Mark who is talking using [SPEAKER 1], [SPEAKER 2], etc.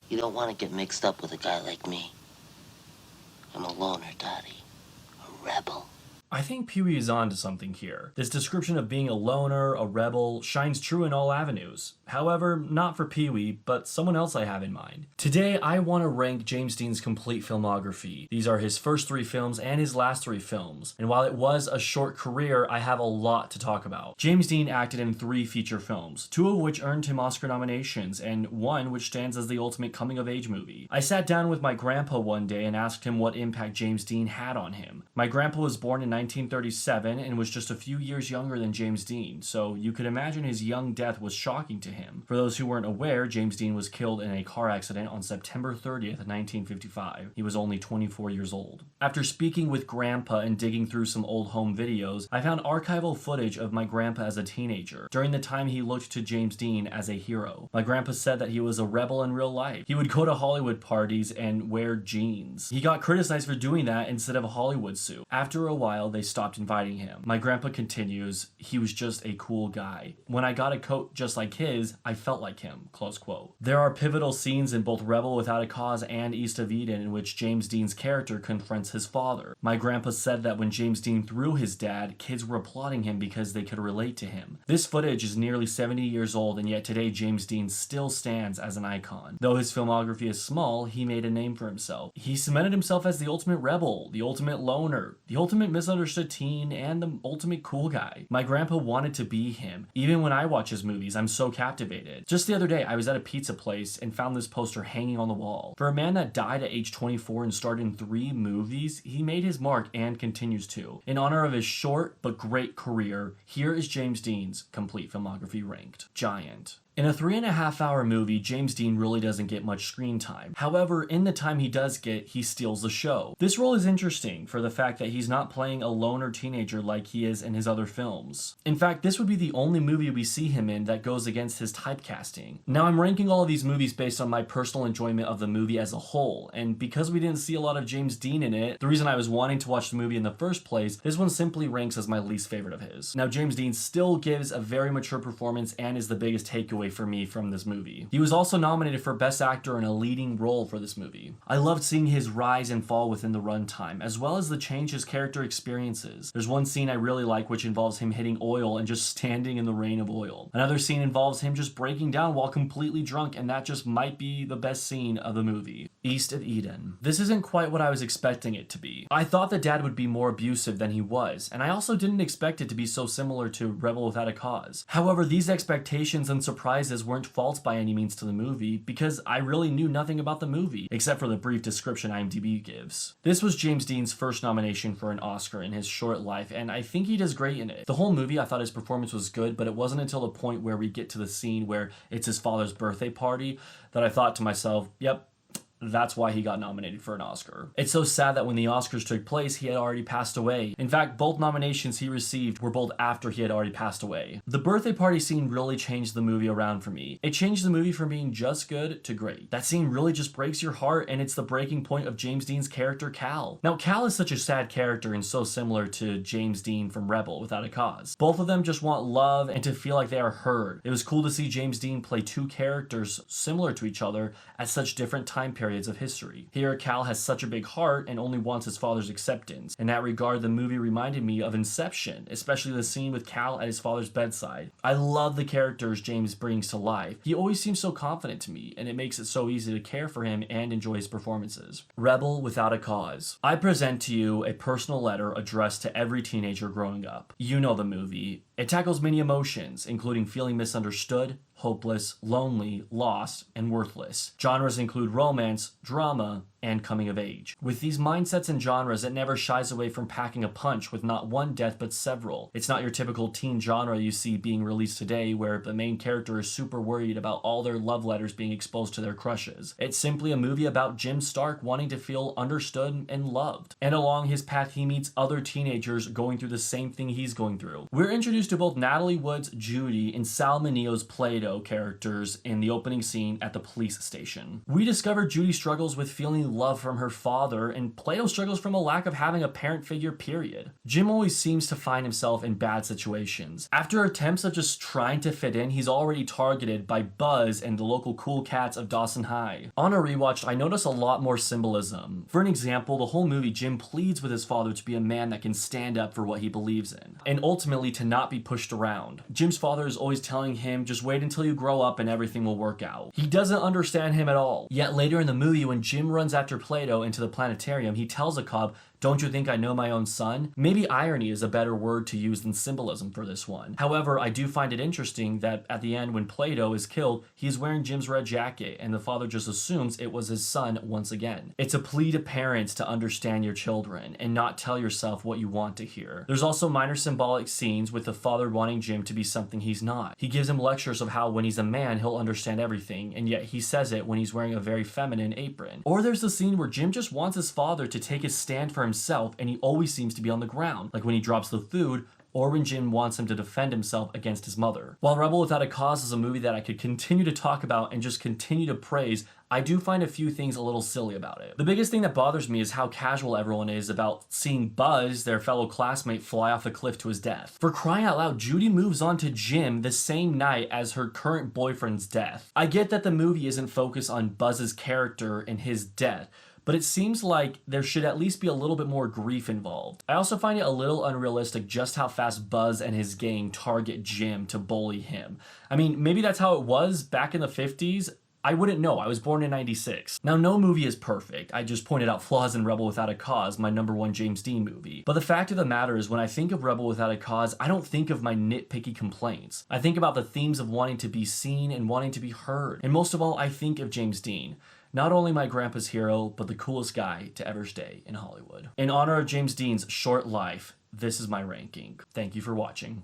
[SPEAKER 1] You don't want to get mixed up with a guy like me. I'm a loner, Dottie. A rebel.
[SPEAKER 2] I think Pee-wee is on to something here. This description of being a loner, a rebel, shines true in all avenues. However, not for Pee-wee, but someone else I have in mind. Today, I want to rank James Dean's complete filmography. These are his first 3 films and his last 3 films. And while it was a short career, I have a lot to talk about. James Dean acted in 3 feature films, 2 of which earned him Oscar nominations, and 1 which stands as the ultimate coming-of-age movie. I sat down with my grandpa one day and asked him what impact James Dean had on him. My grandpa was born in 1937 and was just a few years younger than James Dean, so you could imagine his young death was shocking to him. For those who weren't aware, James Dean was killed in a car accident on September 30th, 1955. He was only 24 years old. After speaking with Grandpa and digging through some old home videos, I found archival footage of my grandpa as a teenager, during the time he looked to James Dean as a hero. My grandpa said that he was a rebel in real life. He would go to Hollywood parties and wear jeans. He got criticized for doing that instead of a Hollywood suit. After a while, they stopped inviting him. My grandpa continues, he was just a cool guy. When I got a coat just like his, I felt like him, close quote. There are pivotal scenes in both Rebel Without a Cause and East of Eden in which James Dean's character confronts his father. My grandpa said that when James Dean threw his dad, kids were applauding him because they could relate to him. This footage is nearly 70 years old, and yet today James Dean still stands as an icon. Though his filmography is small, he made a name for himself. He cemented himself as the ultimate rebel, the ultimate loner, the ultimate misunderstood teen, and the ultimate cool guy. My grandpa wanted to be him. Even when I watch his movies, I'm so captivated. Just the other day, I was at a pizza place and found this poster hanging on the wall. For a man that died at age 24 and starred in 3 movies, he made his mark and continues to. In honor of his short but great career, here is James Dean's complete filmography ranked. Giant. In a 3.5-hour movie, James Dean really doesn't get much screen time. However, in the time he does get, he steals the show. This role is interesting for the fact that he's not playing a loner teenager like he is in his other films. In fact, this would be the only movie we see him in that goes against his typecasting. Now, I'm ranking all of these movies based on my personal enjoyment of the movie as a whole, and because we didn't see a lot of James Dean in it, the reason I was wanting to watch the movie in the first place, this one simply ranks as my least favorite of his. Now, James Dean still gives a very mature performance and is the biggest takeaway for me from this movie. He was also nominated for Best Actor in a leading role for this movie. I loved seeing his rise and fall within the runtime, as well as the change his character experiences. There's one scene I really like which involves him hitting oil and just standing in the rain of oil. Another scene involves him just breaking down while completely drunk, and that just might be the best scene of the movie. East of Eden. This isn't quite what I was expecting it to be. I thought the dad would be more abusive than he was, and I also didn't expect it to be so similar to Rebel Without a Cause. However, these expectations and surprises weren't false by any means to the movie, because I really knew nothing about the movie, except for the brief description IMDb gives. This was James Dean's first nomination for an Oscar in his short life, and I think he does great in it. The whole movie, I thought his performance was good, but it wasn't until the point where we get to the scene where it's his father's birthday party that I thought to myself, yep, that's why he got nominated for an Oscar. It's so sad that when the Oscars took place, he had already passed away. In fact, both nominations he received were both after he had already passed away. The birthday party scene really changed the movie around for me. It changed the movie from being just good to great. That scene really just breaks your heart, and it's the breaking point of James Dean's character, Cal. Now, Cal is such a sad character and so similar to James Dean from Rebel Without a Cause. Both of them just want love and to feel like they are heard. It was cool to see James Dean play 2 characters similar to each other at such different time periods of history. Here, Cal has such a big heart and only wants his father's acceptance. In that regard, the movie reminded me of Inception, especially the scene with Cal at his father's bedside. I love the characters James brings to life. He always seems so confident to me, and it makes it so easy to care for him and enjoy his performances. Rebel Without a Cause. I present to you a personal letter addressed to every teenager growing up. You know the movie. It tackles many emotions, including feeling misunderstood, hopeless, lonely, lost, and worthless. Genres include romance, drama, and coming of age. With these mindsets and genres, it never shies away from packing a punch with not one death but several. It's not your typical teen genre you see being released today where the main character is super worried about all their love letters being exposed to their crushes. It's simply a movie about Jim Stark wanting to feel understood and loved. And along his path, he meets other teenagers going through the same thing he's going through. We're introduced to both Natalie Wood's Judy and Sal Mineo's Play-Doh characters in the opening scene at the police station. We discover Judy struggles with feeling love from her father, and Plato struggles from a lack of having a parent figure, period. Jim always seems to find himself in bad situations. After attempts of just trying to fit in, he's already targeted by Buzz and the local cool cats of Dawson High. On a rewatch, I notice a lot more symbolism. For an example, the whole movie, Jim pleads with his father to be a man that can stand up for what he believes in, and ultimately to not be pushed around. Jim's father is always telling him, just wait until you grow up and everything will work out. He doesn't understand him at all. Yet later in the movie, when Jim runs after Plato into the planetarium, he tells a cop, "Don't you think I know my own son?" Maybe irony is a better word to use than symbolism for this one. However, I do find it interesting that at the end when Plato is killed, he's wearing Jim's red jacket and the father just assumes it was his son once again. It's a plea to parents to understand your children and not tell yourself what you want to hear. There's also minor symbolic scenes with the father wanting Jim to be something he's not. He gives him lectures of how when he's a man, he'll understand everything, and yet he says it when he's wearing a very feminine apron. Or there's the scene where Jim just wants his father to take his stand for himself, and he always seems to be on the ground, like when he drops the food, or when Jim wants him to defend himself against his mother. While Rebel Without a Cause is a movie that I could continue to talk about and just continue to praise, I do find a few things a little silly about it. The biggest thing that bothers me is how casual everyone is about seeing Buzz, their fellow classmate, fly off the cliff to his death. For crying out loud, Judy moves on to Jim the same night as her current boyfriend's death. I get that the movie isn't focused on Buzz's character and his death, but it seems like there should at least be a little bit more grief involved. I also find it a little unrealistic just how fast Buzz and his gang target Jim to bully him. I mean, maybe that's how it was back in the 50s. I wouldn't know. I was born in 96. Now, no movie is perfect. I just pointed out flaws in Rebel Without a Cause, my #1 James Dean movie. But the fact of the matter is, when I think of Rebel Without a Cause, I don't think of my nitpicky complaints. I think about the themes of wanting to be seen and wanting to be heard. And most of all, I think of James Dean. Not only my grandpa's hero, but the coolest guy to ever stay in Hollywood. In honor of James Dean's short life, this is my ranking. Thank you for watching.